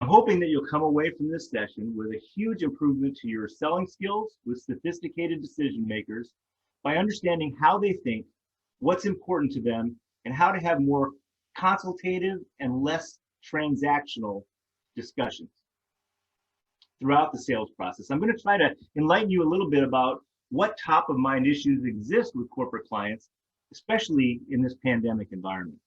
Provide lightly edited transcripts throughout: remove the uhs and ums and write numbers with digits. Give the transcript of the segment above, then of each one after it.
I'm hoping that you'll come away from this session with a huge improvement to your selling skills with sophisticated decision makers by understanding how they think, what's important to them, and how to have more consultative and less transactional discussions throughout the sales process. I'm going to try to enlighten you a little bit about what top of mind issues exist with corporate clients, especially in this pandemic environment.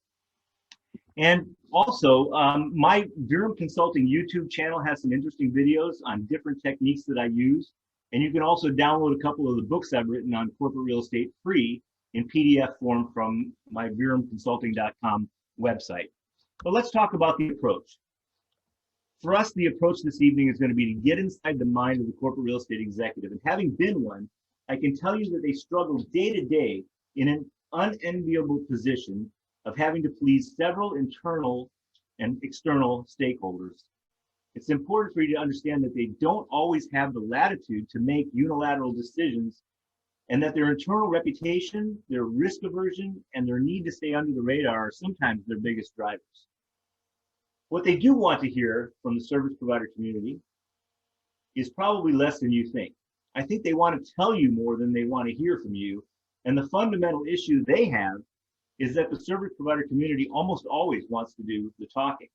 And also, my Durham Consulting YouTube channel has some interesting videos on different techniques that I use. And you can also download a couple of the books I've written on corporate real estate free in PDF form from my durhamconsulting.com website. But let's talk about the approach. For us, the approach this evening is going to be to get inside the mind of the corporate real estate executive. And having been one, I can tell you that they struggle day to day in an unenviable position of having to please several internal and external stakeholders. It's important for you to understand that they don't always have the latitude to make unilateral decisions, and that their internal reputation, their risk aversion, and their need to stay under the radar are sometimes their biggest drivers. What they do want to hear from the service provider community is probably less than you think. I think they want to tell you more than they want to hear from you. And the fundamental issue they have is that the service provider community almost always wants to do the talking.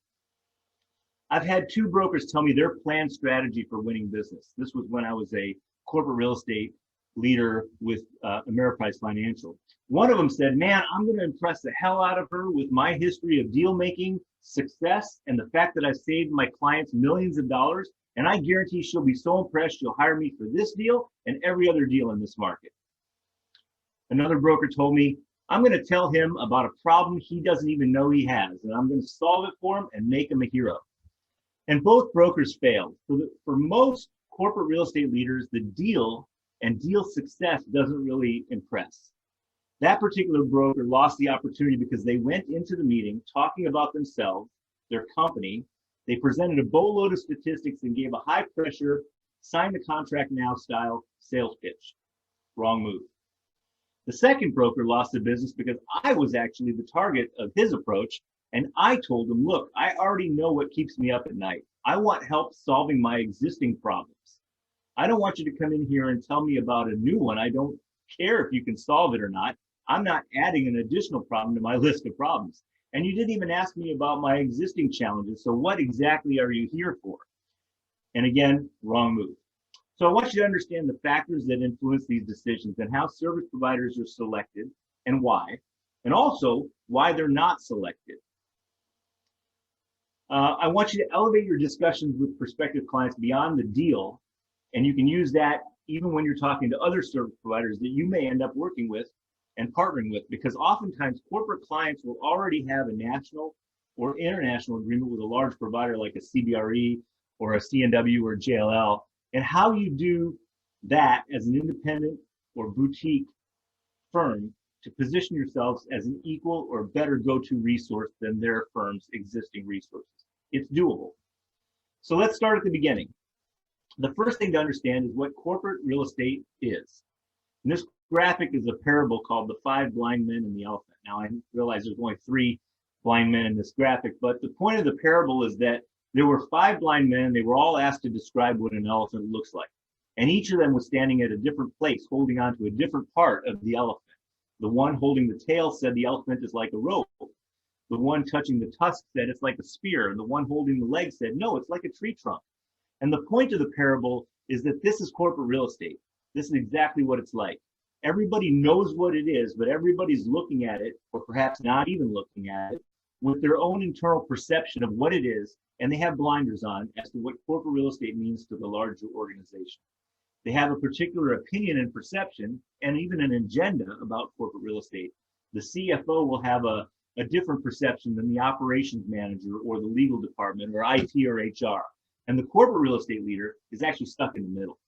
I've had two brokers tell me their planned strategy for winning business. This was when I was a corporate real estate leader with Ameriprise Financial. One of them said, man, I'm going to impress the hell out of her with my history of deal making, success, and the fact that I've saved my clients millions of dollars. And I guarantee she'll be so impressed she'll hire me for this deal and every other deal in this market. Another broker told me, I'm going to tell him about a problem he doesn't even know he has, and I'm going to solve it for him and make him a hero. And both brokers failed. For most corporate real estate leaders, the deal and deal success doesn't really impress. That particular broker lost the opportunity because they went into the meeting talking about themselves, their company. They presented a boatload of statistics and gave a high pressure, sign the contract now style sales pitch. Wrong move. The second broker lost the business because I was actually the target of his approach. And I told him, look, I already know what keeps me up at night. I want help solving my existing problems. I don't want you to come in here and tell me about a new one. I don't care if you can solve it or not. I'm not adding an additional problem to my list of problems. And you didn't even ask me about my existing challenges. So what exactly are you here for? And again, wrong move. So I want you to understand the factors that influence these decisions and how service providers are selected and why, and also why they're not selected. I want you to elevate your discussions with prospective clients beyond the deal, and you can use that even when you're talking to other service providers that you may end up working with and partnering with, because oftentimes corporate clients will already have a national or international agreement with a large provider like a CBRE or a CNW or JLL. And how you do that as an independent or boutique firm to position yourselves as an equal or better go-to resource than their firm's existing resources. It's doable. So let's start at the beginning. The first thing to understand is what corporate real estate is. And this graphic is a parable called The Five Blind Men and the Elephant. Now I realize there's only 3 blind men in this graphic, but the point of the parable is that there were 5 blind men. They were all asked to describe what an elephant looks like. And each of them was standing at a different place, holding on to a different part of the elephant. The one holding the tail said the elephant is like a rope. The one touching the tusk said it's like a spear. And the one holding the leg said, no, it's like a tree trunk. And the point of the parable is that this is corporate real estate. This is exactly what it's like. Everybody knows what it is, but everybody's looking at it, or perhaps not even looking at it, with their own internal perception of what it is, and they have blinders on as to what corporate real estate means to the larger organization. They have a particular opinion and perception, and even an agenda about corporate real estate. The CFO will have a different perception than the operations manager or the legal department or IT or HR. And the corporate real estate leader is actually stuck in the middle.